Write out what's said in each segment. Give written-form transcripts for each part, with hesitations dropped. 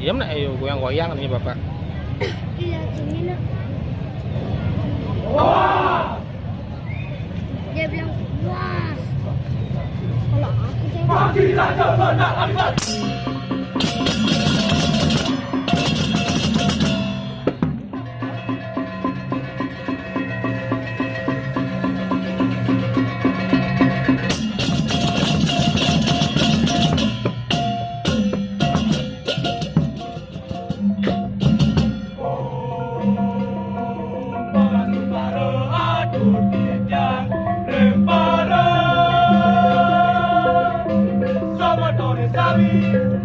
Diam nak, ayo goyang-goyang katanya bapak. Iya, sini nak. Dia bilang puas. Kalau aku saya Somos Torres Avi.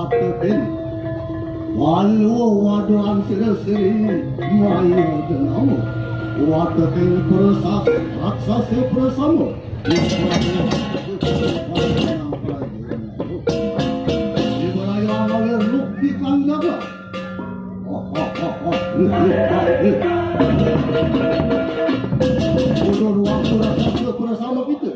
watakin walu waduan siri-siri maya denau watakin perasa raksa se perasamo Ibaraya awal lukti kang jaga udah waktu rasa se perasamo kita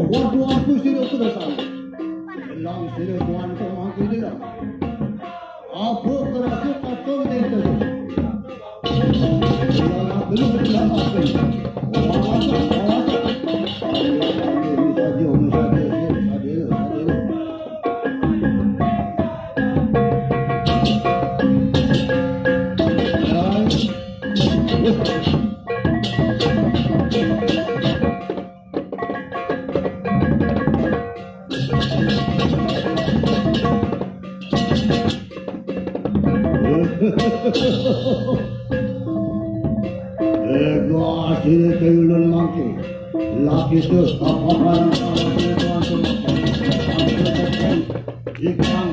waduh aku sudah terasa lang sudah tuan teman kita apa kerasa kacau itu belum apa ego asli kayulan mangke laki itu apa-apaan ikan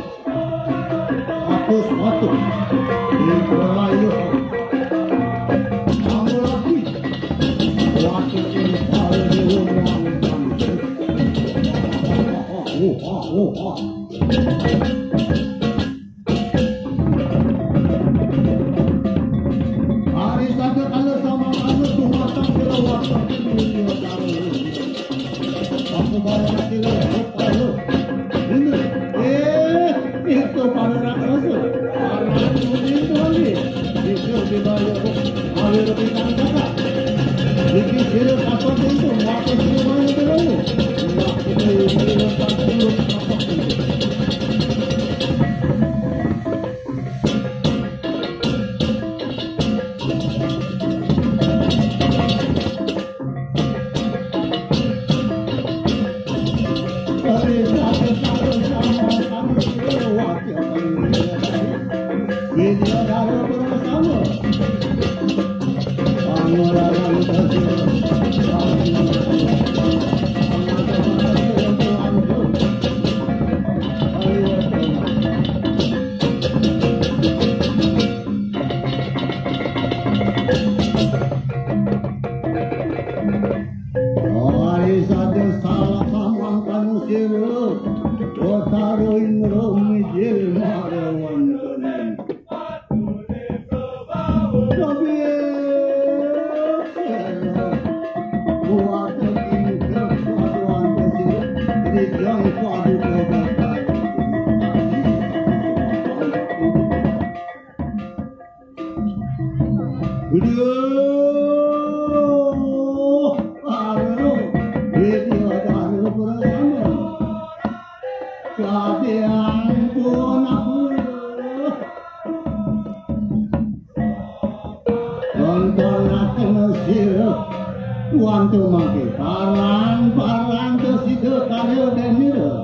atus-atus ibrayu kamu lagi waktu ini hari saja kalau sama kamu tuh matang kira waktu itu aku bayar kira ayo ini itu pada rakyat karena itu lagi itu dibayar hari lebih kata jadi kira apa itu waktu itu mana dulu waktu itu pasti apa Wantu mangke parang kesida karya denira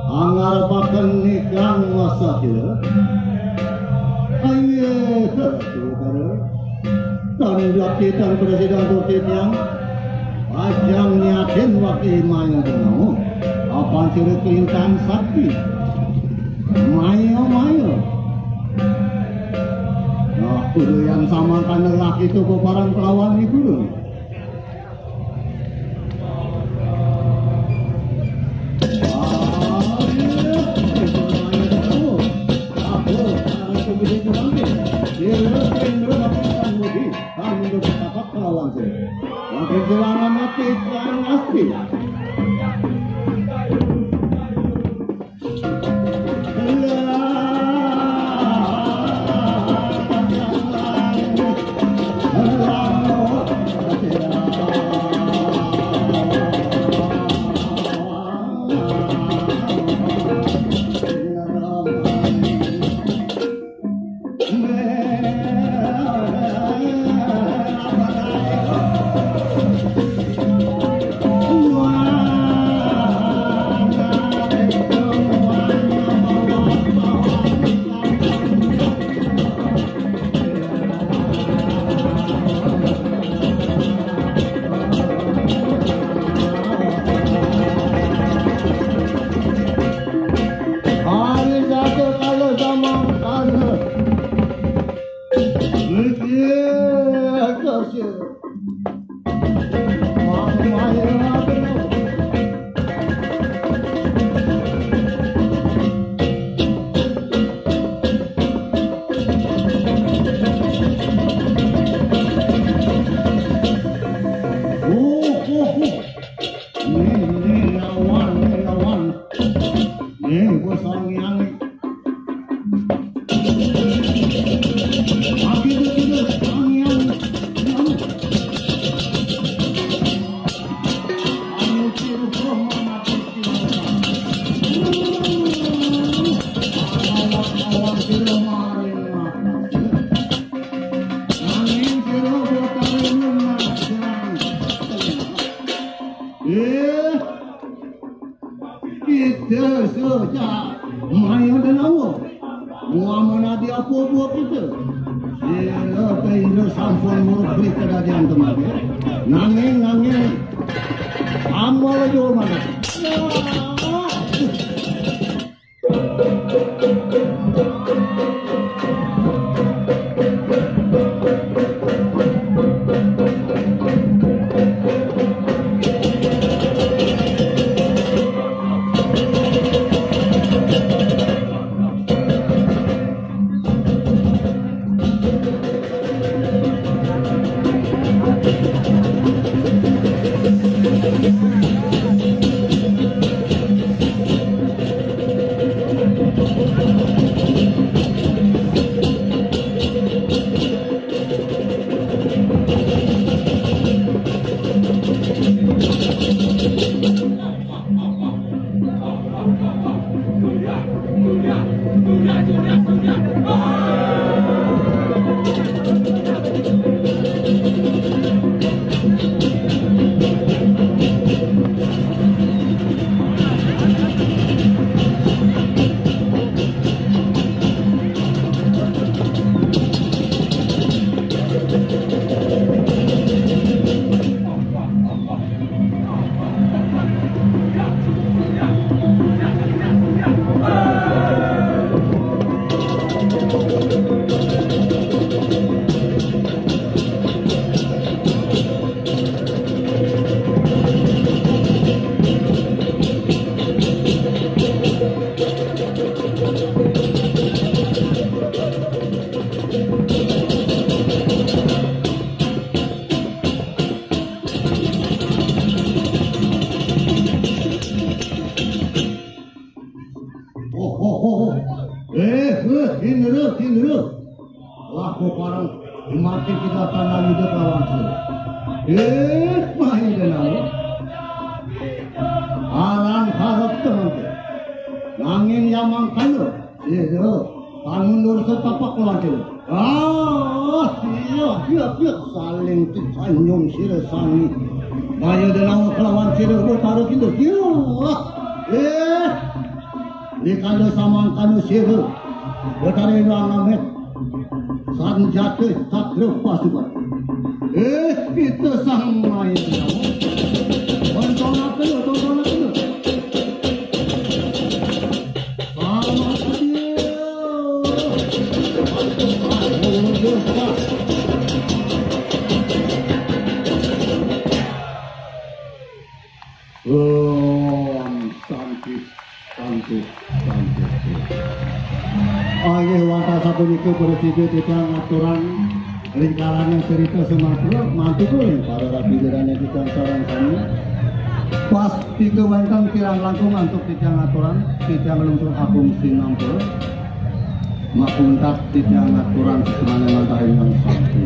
angar pakan nikang wasakira aye saudara tan lakitan presiden Turki yang ajang nyakin wakil maya denau apa ciri kelintang sakti maya nah kudu yang samakan lelaki itu peparang kelawan itu loh. Indra makan budi, kami bertapak melawan saya. Yang perjuangan mati dan pasti. Santi. Ayah wanta punika presiden tidak aturan lingkaran cerita Sumatera mantu boleh para rapi dan kita sarang kami pas tiga bantang kirang langkung untuk tidak aturan tidak melungsur agung sinampur mapuntak tidak aturan semuanya mantahin yang sampai